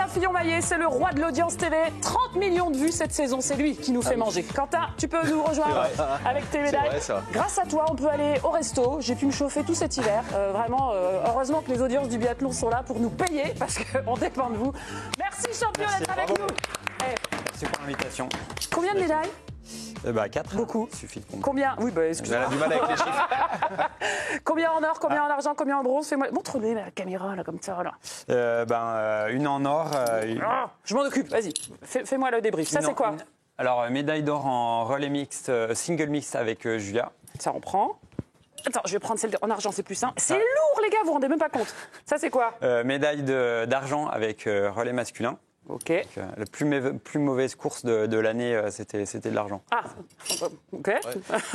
Quentin Fillon-Maillet, c'est le roi de l'audience TV. 30 millions de vues cette saison, c'est lui qui nous fait manger. Quentin, tu peux nous rejoindre avec tes médailles. Grâce à toi, on peut aller au resto. J'ai pu me chauffer tout cet hiver. Vraiment, heureusement que les audiences du biathlon sont là pour nous payer parce qu'on dépend de vous. Merci champion d'être avec nous. Merci pour l'invitation. Combien de médailles? 4. Beaucoup. Il suffit de compter. Combien? Oui, excusez-moi. Elle a du mal avec les chiffres. Combien en or, combien en argent, combien en bronze? Fais-moi, montre-le la caméra là comme ça. Là. Une en or. Je m'en occupe. Vas-y, fais-moi le débrief. Ça c'est quoi? Alors médaille d'or en relais mixte, single mixte avec Julia. Ça on prend. Attends, je vais prendre celle en argent, c'est plus simple. C'est lourd les gars, vous vous rendez même pas compte. Ça c'est quoi? Médaille d'argent avec relais masculin. Ok. Donc, la plus mauvaise course de l'année, c'était de l'argent. Ah, ok. Ouais,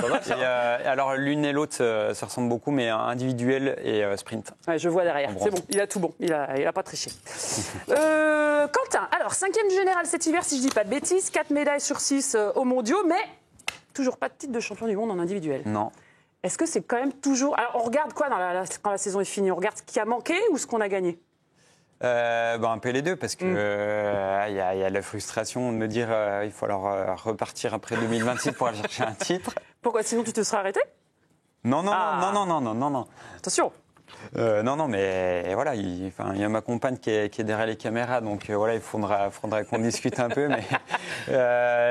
pas mal, ça. Et, alors l'une et l'autre se ressemblent beaucoup, mais individuel et sprint. Ouais, je vois derrière. C'est bon, il a tout bon. Il a pas triché. Quentin, alors 5e du général cet hiver, si je dis pas de bêtises, 4 médailles sur 6 aux mondiaux, mais toujours pas de titre de champion du monde en individuel. Non. Est-ce que c'est quand même toujours... Alors on regarde quoi quand la saison est finie? On regarde ce qui a manqué ou ce qu'on a gagné? Un peu les deux, parce que y a la frustration de me dire il faut alors repartir après 2026 pour aller chercher un titre. Pourquoi? Sinon tu te serais arrêté? Non. Attention. Non, mais voilà, il y a ma compagne qui est derrière les caméras, donc voilà, il faudra qu'on discute un peu, mais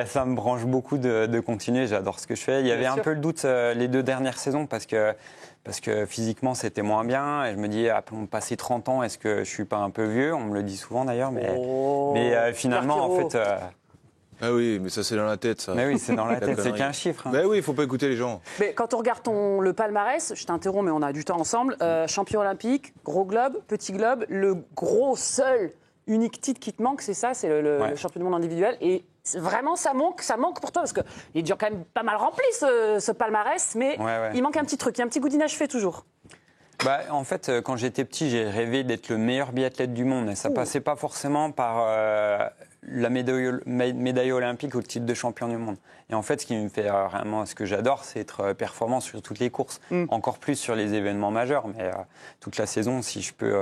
ça me branche beaucoup de continuer, j'adore ce que je fais. Il y avait un peu le doute les 2 dernières saisons, parce que physiquement c'était moins bien, et je me dis, après passer 30 ans, est-ce que je suis pas un peu vieux? On me le dit souvent d'ailleurs, mais finalement, en fait... Ah oui, mais ça c'est dans la tête, ça. Mais oui, c'est dans la tête, c'est qu'un chiffre. Hein. Mais oui, il faut pas écouter les gens. Mais quand on regarde le palmarès, je t'interromps, mais on a du temps ensemble, champion olympique, gros globe, petit globe, le gros seul unique titre qui te manque, c'est ça, c'est le champion du monde individuel. Et vraiment, ça manque pour toi, parce qu'il est déjà quand même pas mal rempli ce palmarès, mais il manque un petit truc, il y a un petit goût d'inachevé toujours. En fait, quand j'étais petit, j'ai rêvé d'être le meilleur biathlète du monde. Et ça passait pas forcément par la médaille olympique ou le titre de champion du monde. Et en fait, ce qui me fait vraiment, ce que j'adore, c'est être performant sur toutes les courses. Encore plus sur les événements majeurs. Mais toute la saison, si je peux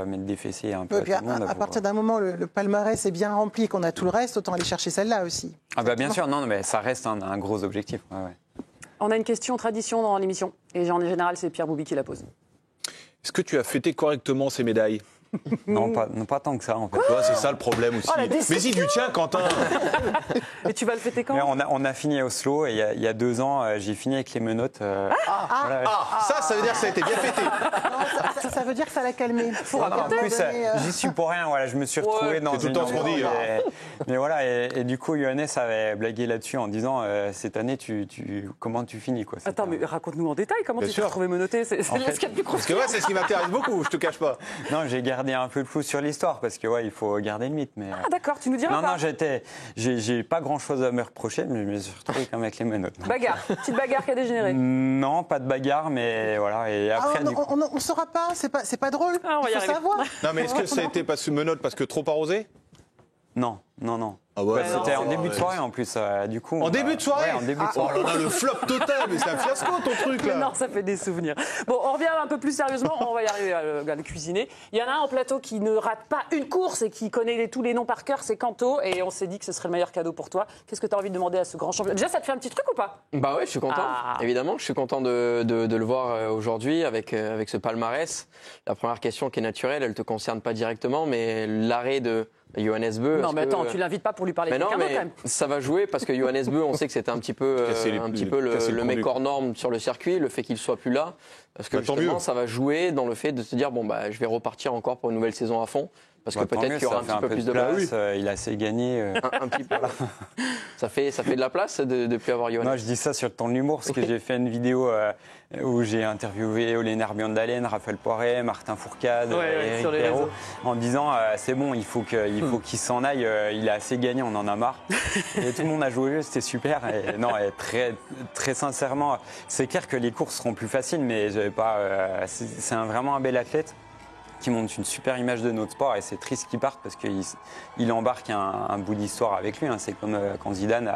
mettre des fessées un peu à tout le monde. À partir d'un moment, le palmarès est bien rempli, qu'on a tout le reste, autant aller chercher celle-là aussi. Bien sûr, non, mais ça reste un gros objectif. Ouais. On a une question tradition dans l'émission. Et en général, c'est Pierre Boubi qui la pose. Est-ce que tu as fêté correctement ces médailles? Non, pas tant que ça, en fait. C'est ça le problème aussi. Mais si, du tien, Quentin. Et tu vas le fêter quand? Mais on a fini à Oslo, et il y a 2 ans, j'ai fini avec les menottes. Ça veut dire que ça a été bien fêté. Non, ça veut dire que ça l'a calmé. En plus, j'y suis pour rien. Voilà, je me suis retrouvé dans tout le temps ce qu'on dit. Mais voilà, et du coup, Johannes avait blagué là-dessus en disant cette année, comment tu finis quoi. Attends, mais raconte-nous en détail comment tu t'es retrouvé menotté. C'est ce qu'il y a de plus Parce que c'est ce qui m'intéresse beaucoup, je te cache pas. Non, j'ai gardé un peu de flou sur l'histoire, parce que il faut garder le mythe. Mais, d'accord, tu nous diras pas. Non, j'ai pas grand-chose à me reprocher, mais je me suis retrouvé quand même avec les menottes. Bagarre, petite bagarre qui a dégénéré. Non, pas de bagarre, mais voilà. Et après, on ne saura pas, c'est pas drôle. On va y il faut arriver. savoir. Non, mais est-ce que ça a été menottes parce que trop arrosé? Non. Ah ouais, c'était en début de soirée en plus, du coup. En début de soirée? Ouais, en début de soirée. Oh là là, le flop total, mais c'est un fiasco ton truc là. Non, ça fait des souvenirs. Bon, on revient un peu plus sérieusement, on va y arriver à le cuisiner. Il y en a un en plateau qui ne rate pas une course et qui connaît tous les noms par cœur, c'est Quentin, et on s'est dit que ce serait le meilleur cadeau pour toi. Qu'est-ce que tu as envie de demander à ce grand champion? Déjà, ça te fait un petit truc ou pas? Bah ouais, je suis content, évidemment. Je suis content de le voir aujourd'hui avec ce palmarès. La première question qui est naturelle, elle ne te concerne pas directement, mais l'arrêt de Johannes Beu. Non, mais attends, tu l'invites pas pour lui parler de quelqu'un d'autre quand même. Ça va jouer parce que Johannes Beu, on sait que c'était un petit peu le mec hors norme sur le circuit, le fait qu'il soit plus là. Parce que justement, ça va jouer dans le fait de se dire je vais repartir encore pour une nouvelle saison à fond. Parce que peut-être qu'il y aura un petit peu plus de place. Il a assez gagné. Un petit peu. Ça fait de la place de plus avoir Johannes. Moi, je dis ça sur le ton de l'humour, parce que j'ai fait une vidéo où j'ai interviewé Olénar Bjørndalen, Raphaël Poiré, Martin Fourcade, Eric Perrault, en disant c'est bon, il faut qu'il s'en aille, il a assez gagné, on en a marre. Et tout le monde a joué au jeu, c'était super. Et très, très sincèrement, c'est clair que les courses seront plus faciles, mais c'est vraiment un bel athlète qui montre une super image de notre sport, et c'est triste qu'il parte parce qu'il embarque un bout d'histoire avec lui. C'est comme quand Zidane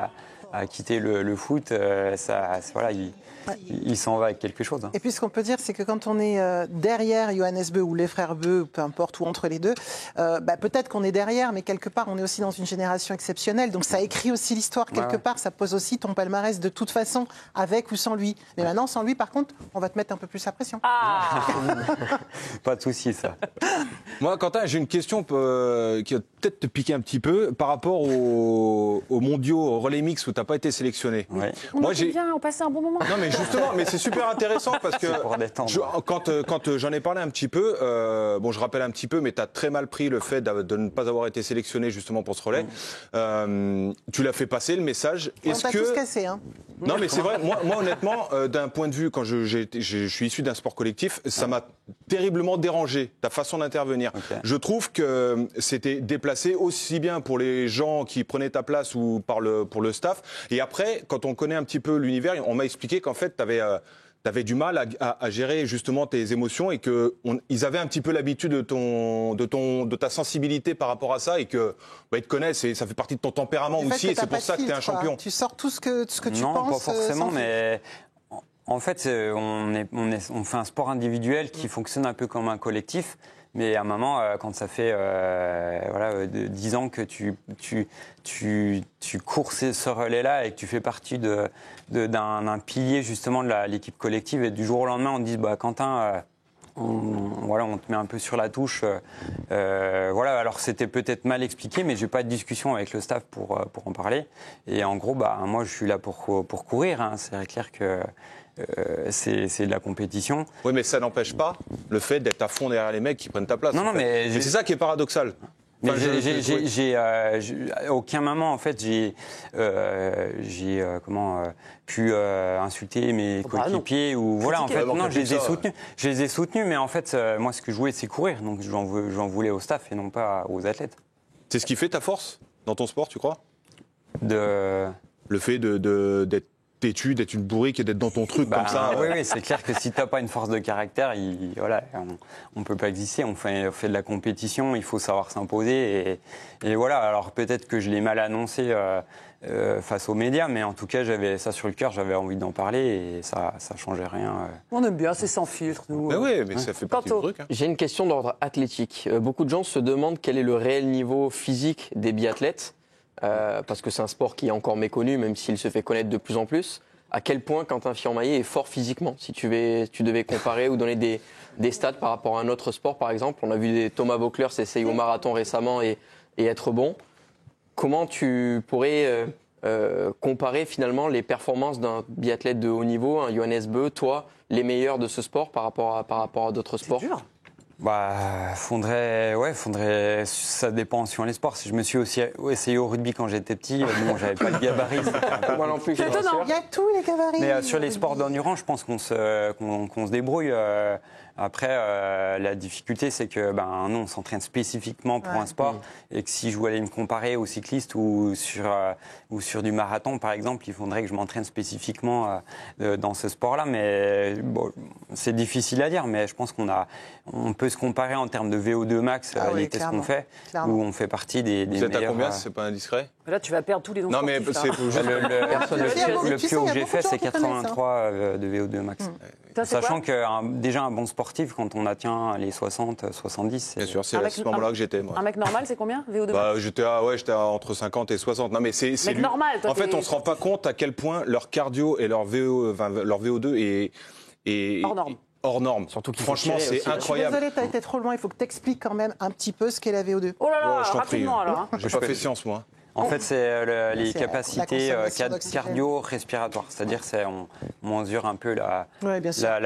à quitter le foot, voilà, il s'en va avec quelque chose. Et puis ce qu'on peut dire, c'est que quand on est derrière Johannes Beu ou les frères Beu, peu importe, ou entre les deux, peut-être qu'on est derrière, mais quelque part, on est aussi dans une génération exceptionnelle. Donc ça écrit aussi l'histoire quelque part, ça pose aussi ton palmarès de toute façon, avec ou sans lui. Mais maintenant, sans lui, par contre, on va te mettre un peu plus la pression. Pas de souci, ça. Moi, Quentin, j'ai une question qui va peut-être te piquer un petit peu par rapport aux mondiaux au relais mix où tu n'as pas été sélectionné. Ouais. Moi, on passait un bon moment. Non, mais justement, mais c'est super intéressant parce que quand j'en ai parlé un petit peu, je rappelle un petit peu, mais tu as très mal pris le fait de ne pas avoir été sélectionné justement pour ce relais. Tu l'as fait passer le message. On t'a tous cassé, hein. Non, mais c'est vrai. Moi, honnêtement, d'un point de vue, quand je suis issu d'un sport collectif, ça m'a terriblement dérangé ta façon d'intervenir. Okay. Je trouve que c'était déplacé aussi bien pour les gens qui prenaient ta place ou pour le staff. Et après, quand on connaît un petit peu l'univers, on m'a expliqué qu'en fait, tu avais du mal à gérer justement tes émotions et qu'ils avaient un petit peu l'habitude de ta sensibilité par rapport à ça et que ils te connaissent et ça fait partie de ton tempérament aussi et c'est pour ça que tu es un champion. Tu sors tout ce que tu penses. Non, pas forcément, mais en fait, on fait un sport individuel qui fonctionne un peu comme un collectif. Mais à un moment, quand ça fait 10 ans que tu cours ce relais-là et que tu fais partie d'un pilier justement de l'équipe collective et du jour au lendemain, on te dit Quentin, on te met un peu sur la touche. Alors c'était peut-être mal expliqué, mais j'ai pas de discussion avec le staff pour en parler. Et en gros, moi, je suis là pour courir. Hein. C'est clair que c'est de la compétition. Oui, mais ça n'empêche pas le fait d'être à fond derrière les mecs qui prennent ta place. Non, mais c'est ça qui est paradoxal. Mais à aucun moment, en fait, j'ai pu insulter mes coéquipiers ou voilà. En fait, non, je les ai soutenus. Mais en fait, moi, ce que je voulais, c'est courir. Donc, j'en voulais au staff et non pas aux athlètes. C'est ce qui fait ta force dans ton sport, tu crois ? Le fait d'être têtu, d'être une bourrique et d'être dans ton truc comme ça. Oui, c'est clair que si t'as pas une force de caractère, on peut pas exister. On fait de la compétition, il faut savoir s'imposer et voilà. Alors peut-être que je l'ai mal annoncé face aux médias, mais en tout cas j'avais ça sur le cœur, j'avais envie d'en parler et ça changeait rien. On aime bien, c'est sans filtre, nous. Mais ça fait partie du truc. Hein. J'ai une question d'ordre athlétique. Beaucoup de gens se demandent quel est le réel niveau physique des biathlètes. Parce que c'est un sport qui est encore méconnu, même s'il se fait connaître de plus en plus. À quel point Quentin Fillon-Maillet est fort physiquement ? Si tu devais comparer ou donner des stats par rapport à un autre sport, par exemple. On a vu Thomas Voeckler s'essayer au marathon récemment et être bon. Comment tu pourrais comparer finalement les performances d'un biathlète de haut niveau, un Johannes Beu, toi, les meilleurs de ce sport par rapport à d'autres sports ? C'est dur. Faudrait, ça dépend suivant les sports. Si je me suis aussi essayé au rugby quand j'étais petit, j'avais pas le gabarit. Moi non plus. C'est étonnant, il y a tous les gabarits. Mais sur les sports d'endurance, je pense qu'on se débrouille. Après, la difficulté, c'est que nous, on s'entraîne spécifiquement pour un sport et que si je voulais me comparer aux cyclistes ou sur du marathon, par exemple, il faudrait que je m'entraîne spécifiquement dans ce sport-là. Mais c'est difficile à dire, mais je pense on peut se comparer en termes de VO2 max, les tests qu'on fait, où on fait partie des meilleurs. Vous êtes à combien, si c'est pas indiscret ? Là, tu vas perdre tous les noms. Non, mais c'est le plus haut que j'ai fait, c'est 83 de VO2 max. Sachant que déjà un bon sportif, quand on atteint les 60, 70... Bien sûr, c'est à ce moment-là que j'étais. Un mec normal, c'est combien, VO2 max ? J'étais entre 50 et 60. Non, mais c'est normal. En fait, on ne se rend pas compte à quel point leur cardio et leur VO2 est hors norme. Surtout franchement, c'est incroyable. Je suis désolé, tu as été trop loin. Il faut que tu expliques quand même un petit peu ce qu'est la VO2. Oh là là, rapidement alors. J'ai pas fait science, moi. En fait, c'est les capacités cardio-respiratoires. C'est-à-dire on mesure un peu la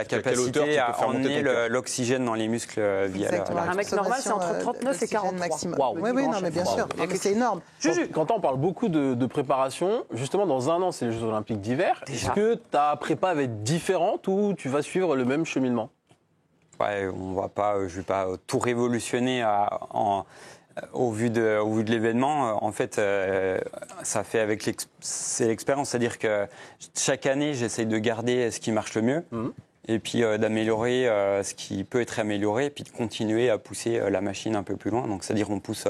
capacité à emmener l'oxygène dans les muscles via un mec normal, c'est entre 39 et 43. Oui, non, mais bien sûr. C'est énorme. Quand on parle beaucoup de préparation, justement, dans un an, c'est les Jeux Olympiques d'hiver. Est-ce que ta prépa va être différente ou tu vas suivre le même cheminement ? Je vais pas tout révolutionner au vu de l'événement. En fait, ça fait c'est l'expérience, c'est-à-dire que chaque année, j'essaye de garder ce qui marche le mieux, et puis d'améliorer ce qui peut être amélioré, et puis de continuer à pousser la machine un peu plus loin. Donc, c'est-à-dire on pousse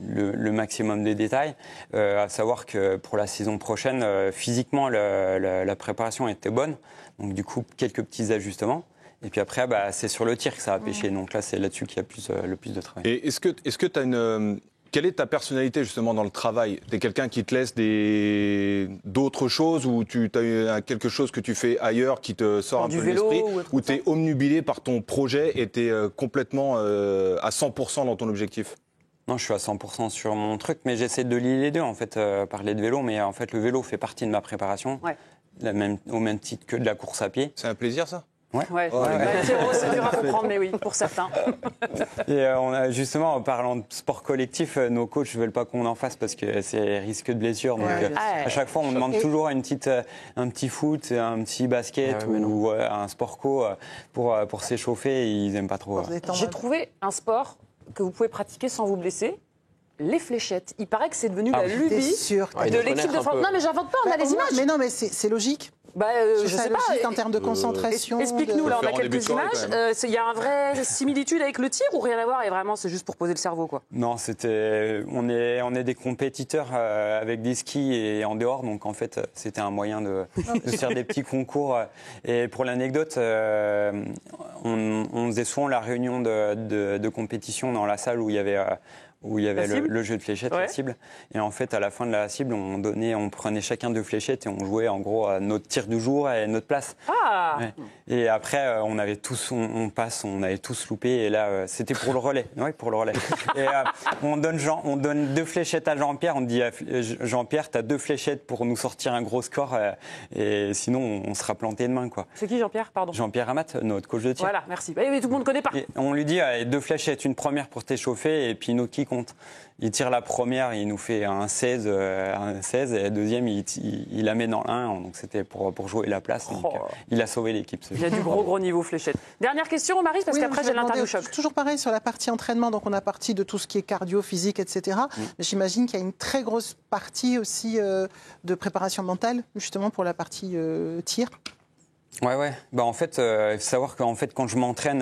le maximum de détails. À savoir que pour la saison prochaine, physiquement, la préparation était bonne. Donc du coup, quelques petits ajustements. Et puis après, c'est sur le tir que ça a pêché. Donc là, c'est là-dessus qu'il y a le plus de travail. Et est-ce que tu as une... Quelle est ta personnalité justement dans le travail? Tu es quelqu'un qui te laisse d'autres choses ou tu as quelque chose que tu fais ailleurs qui te sort un peu de l'esprit? Ou tu es omnubilé par ton projet et tu es complètement à 100% dans ton objectif? Non, je suis à 100% sur mon truc, mais j'essaie de lier les deux, en fait, parler de vélo. Mais en fait, le vélo fait partie de ma préparation, au même titre que de la course à pied. C'est un plaisir, ça? Ouais. C'est dur à comprendre, mais oui, pour certains. Et justement, en parlant de sport collectif, nos coachs ne veulent pas qu'on en fasse parce que c'est risque de blessure. Donc, à chaque fois, on demande toujours un petit foot, un petit basket ou un sport co pour s'échauffer. Ils n'aiment pas trop. J'ai trouvé un sport que vous pouvez pratiquer sans vous blesser. Les fléchettes. Il paraît que c'est devenu la lubie de l'équipe de France. Non, mais j'invente pas, on a les images. Mais non, mais c'est logique. Je sais pas. En termes de concentration. Explique-nous, là, on a quelques images. Il y a une vraie similitude avec le tir ou rien à voir et vraiment c'est juste pour poser le cerveau, quoi? Non, on est des compétiteurs avec des skis et en dehors, donc en fait c'était un moyen de faire des petits concours. Et pour l'anecdote, on faisait souvent la réunion de compétition dans la salle où il y avait le jeu de fléchettes, la cible. Et en fait, à la fin de la cible, on prenait chacun 2 fléchettes et on jouait en gros à notre tir du jour et notre place. Ah. Ouais. Et après, on avait tous loupé. Et là, c'était pour le relais. Oui, pour le relais. Et on donne 2 fléchettes à Jean-Pierre. On dit Jean-Pierre, tu as 2 fléchettes pour nous sortir un gros score. Et sinon, on sera planté demain, quoi. C'est qui Jean-Pierre, pardon? Jean-Pierre Amat, notre coach de tir. Voilà, merci. Mais tout le monde connaît pas. Et on lui dit 2 fléchettes, une première pour t'échauffer et puis une autre qui compte. Il tire la première, il nous fait un 16 et la deuxième, il la met dans l'1. Donc c'était pour jouer la place. Donc, il a sauvé l'équipe. Il y a du gros niveau fléchette. Dernière question, Maryse, parce qu'après j'ai l'interview choc. Toujours pareil sur la partie entraînement. Donc on a parti de tout ce qui est cardio, physique, etc. Mais j'imagine qu'il y a une très grosse partie aussi de préparation mentale, justement pour la partie tir. Ouais. En fait, il faut savoir qu'en fait, quand je m'entraîne,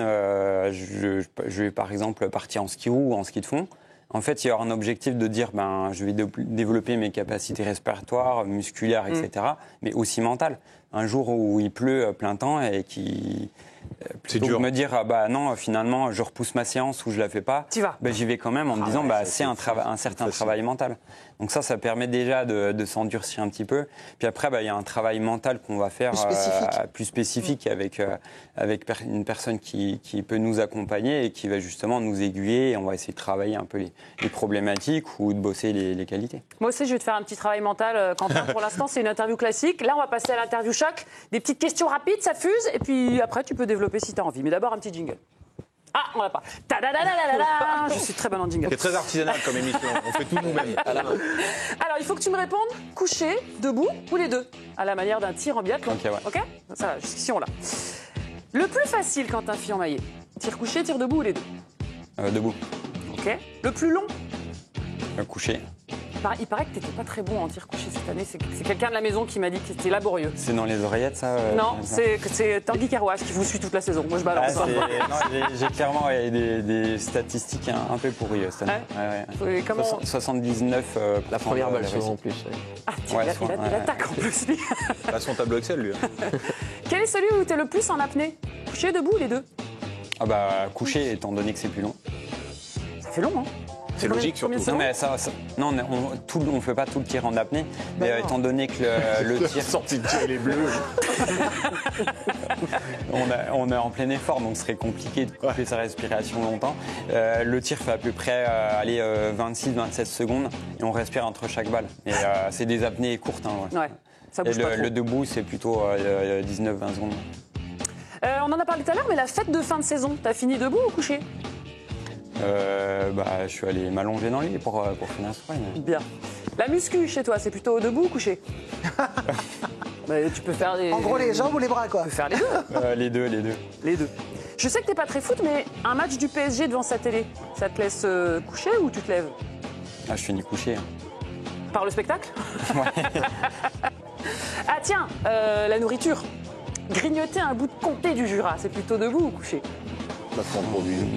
je vais par exemple partir en ski roue ou en ski de fond. En fait, il y aura un objectif de dire, je vais développer mes capacités respiratoires, musculaires, etc., mais aussi mentales. Un jour où il pleut plein temps et plutôt que de me dire, non, finalement, je repousse ma séance ou je la fais pas, j'y vais quand même en me disant, c'est un certain travail mental. Donc ça permet déjà de s'endurcir un petit peu. Puis après, il y a un travail mental qu'on va faire plus spécifique avec une personne qui peut nous accompagner et qui va justement nous aiguiller. Et on va essayer de travailler un peu les problématiques ou de bosser les qualités. Moi aussi, je vais te faire un petit travail mental, Quentin. Pour l'instant, c'est une interview classique. Là, on va passer à l'interview choc. Des petites questions rapides, ça fuse. Et puis après, tu peux développer si tu as envie. Mais d'abord, un petit jingle. Ah, on l'a pas. Je suis très bonne en jingle. C'est très artisanal comme émission. On fait tout nous-mêmes. Alors, il faut que tu me répondes couché, debout ou les deux, à la manière d'un tir en biathlon. Ok, ça va, jusqu'ici on l'a. Le plus facile quand un fille en maillet, tir couché, tir debout ou les deux? Debout. Ok. Le plus long? Couché. Il paraît que tu n'étais pas très bon en tir couché cette année. C'est quelqu'un de la maison qui m'a dit que c'était laborieux. C'est dans les oreillettes, ça Non, c'est Tanguy Carrouache qui vous suit toute la saison. Moi, je balance. J'ai clairement des statistiques un peu pourries cette année. Ouais. 79. La première balle en plus. Ah, tiens, il attaque en plus, lui. Il a son tableau Excel, lui. Quel est celui où tu es le plus en apnée? Couché, debout, les deux? Couché, étant donné que c'est plus long. Ça fait long, hein? C'est logique surtout. Non, mais on ne fait pas tout le tir en apnée. Mais étant donné que le tir. Sorti de tir, les bleus. on est en plein effort, donc ce serait compliqué de couper sa respiration longtemps. Le tir fait à peu près 26-27 secondes et on respire entre chaque balle. Mais c'est des apnées courtes. Ça bouge pas trop. Le debout, c'est plutôt 19-20 secondes. On en a parlé tout à l'heure, mais la fête de fin de saison, t'as fini debout ou couché? Je suis allé m'allonger dans le lit pour finir ce soir. Bien. La muscu chez toi, c'est plutôt debout ou couché? Tu peux faire En gros, les jambes ou les bras, quoi? Tu peux faire les deux. Les deux. Je sais que t'es pas très foot, mais un match du PSG devant sa télé, ça te laisse coucher ou tu te lèves? Je finis couché. Par le spectacle? Ouais. Ah tiens, la nourriture. Grignoter un bout de comté du Jura, c'est plutôt debout ou couché?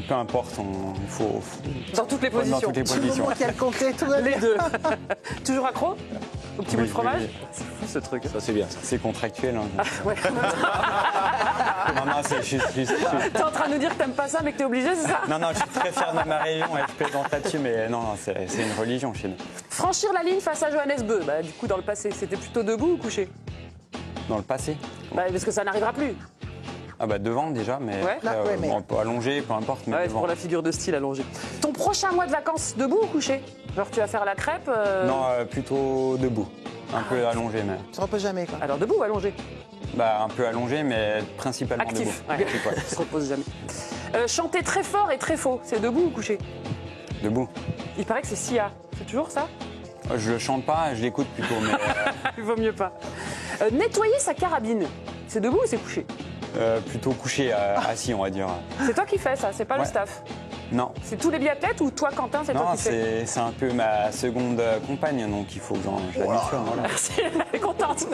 Peu importe, il faut. Dans toutes les positions. Dans toutes les positions. Quel compter, tout va Les bien. deux. Toujours accro au petit bout de fromage. Oui. C'est fou ce truc. Ça, c'est bien. C'est contractuel. Hein. Ouais. Non, c'est juste. T'es en train de nous dire que t'aimes pas ça, mais que t'es obligé, c'est ça? Non, je suis très fier de ma région et je plaisante là-dessus, mais non, c'est une religion chez nous. Franchir la ligne face à Johannes Beu, bah, du coup, dans le passé, c'était plutôt debout ou couché? Dans le passé. Bah, parce que ça n'arrivera plus. Ah bah devant déjà, mais, Ouais. Mais- on peut allonger, peu importe, mais Ouais, c'est devant. pour la figure de style allongée. Ton prochain mois de vacances, debout ou couché? Genre, tu vas faire la crêpe Non, plutôt debout. Un peu allongé, mais. Tu te reposes jamais, quoi. Alors, debout ou allongé? Bah, un peu allongé, mais principalement Actif. debout. Ouais. Actif, ouais. Il se repose jamais. Chanter très fort et très faux, c'est debout ou couché? Debout. Il paraît que c'est Sia. C'est toujours ça? Je chante pas, je l'écoute plutôt, mais Il vaut mieux pas. Nettoyer sa carabine, c'est debout ou c'est couché? plutôt couché, assis, on va dire. C'est toi qui fais ça, c'est pas le Ouais. staff. Non. C'est tous les biathlètes ou toi, Quentin, c'est toi Non, qui fais? c'est un peu ma seconde compagne, donc il faut que je l'habitue. Voilà. Merci, elle est contente.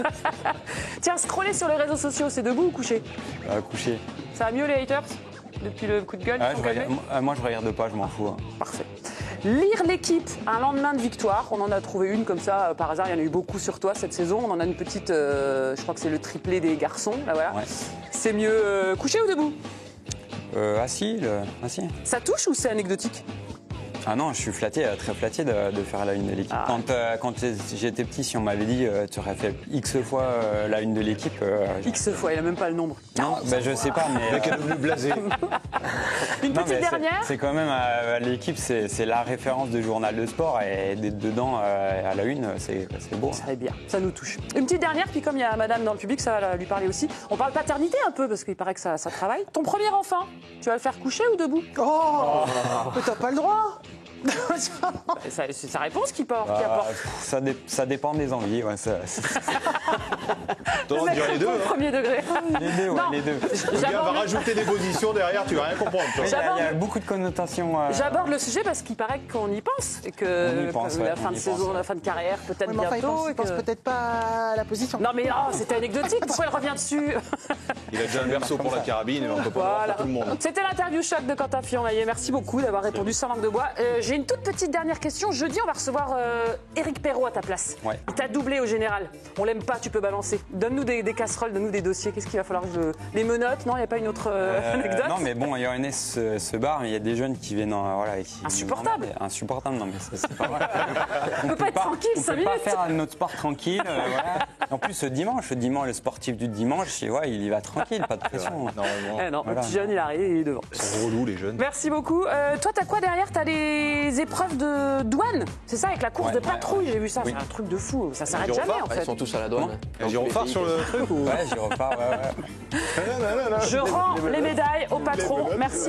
Tiens, scroller sur les réseaux sociaux, c'est debout ou couché? Couché. Ça va mieux les haters depuis le coup de gueule? Ah, ils sont calmés moi, je regarde pas, je m'en fous. Parfait. Lire l'équipe un lendemain de victoire. On en a trouvé une comme ça par hasard. Il y en a eu beaucoup sur toi cette saison. On en a une petite, je crois que c'est le triplé des garçons. Là, voilà. Ouais. C'est mieux couché ou debout? Assis. Ça touche ou c'est anecdotique? Ah non, je suis flatté, très flatté de faire la une de l'équipe. Ah. Quand j'étais petit, si on m'avait dit tu aurais fait X fois la une de l'équipe. X fois, il n'a même pas le nombre. Non, bah, je sais pas, mais. Le mec est devenu blasé. Une Non, petite mais dernière. c'est quand même l'équipe, c'est la référence de journal de sport et d'être dedans à la une, c'est beau. Très bien, ça nous touche. Une petite dernière, puis comme il y a madame dans le public, ça va lui parler aussi. On parle paternité un peu, parce qu'il paraît que ça travaille. Ton premier enfant, tu vas le faire coucher ou debout? Oh, mais t'as pas le droit. C'est sa réponse qui apporte. Ça dépend des envies. Ouais, T'en Le dire les deux. au Hein. premier degré. les deux, ouais, Non. les deux. Le gars va rajouter des positions derrière, tu vas rien comprendre. toi. Il y a beaucoup de connotations. J'aborde le sujet parce qu'il paraît qu'on y pense et que On y pense, la ouais, fin on de y saison, pense. la fin de carrière, peut-être Ouais, mais enfin, bientôt. il pense peut-être pas à la position. Non mais non, c'était anecdotique. Pourquoi elle revient dessus? Il a déjà un berceau pour la carabine et on peut pas voir Voilà. pour tout le monde. C'était l'interview choc de Quentin Fillon-Maillet. Merci beaucoup d'avoir répondu sans langue de bois. J'ai une toute petite dernière question. Jeudi, on va recevoir Éric Perrault à ta place. Ouais. Il t'a doublé au général. On l'aime pas, tu peux balancer. Donne-nous des casseroles, donne-nous des dossiers. Qu'est-ce qu'il va falloir que je... Les menottes, non, il n'y a pas une autre anecdote? Non, mais bon, Johannes se barre, mais il y a des jeunes qui viennent. Voilà, Insupportable. Insupportable, non, mais c'est pas vrai. On peut pas être tranquille, On 5 peut pas minutes. faire notre sport tranquille. Voilà. En plus, ce dimanche, le sportif du dimanche, il y va tranquille, pas de pression. Normalement. Eh non, Voilà. le petit jeune, il arrive, il est devant. C'est relou, les jeunes. Merci beaucoup. Toi, t'as quoi derrière? T'as les épreuves de douane. C'est ça, avec la course Ouais, de patrouille. ouais. J'ai vu ça. Oui. C'est un truc de fou. Ça s'arrête Gyrophare, jamais, en Ils fait. sont tous à la douane. Un gyrophare sur le truc ou Ouais, j'y repars. Ouais. Je rends les médailles au patron. Merci.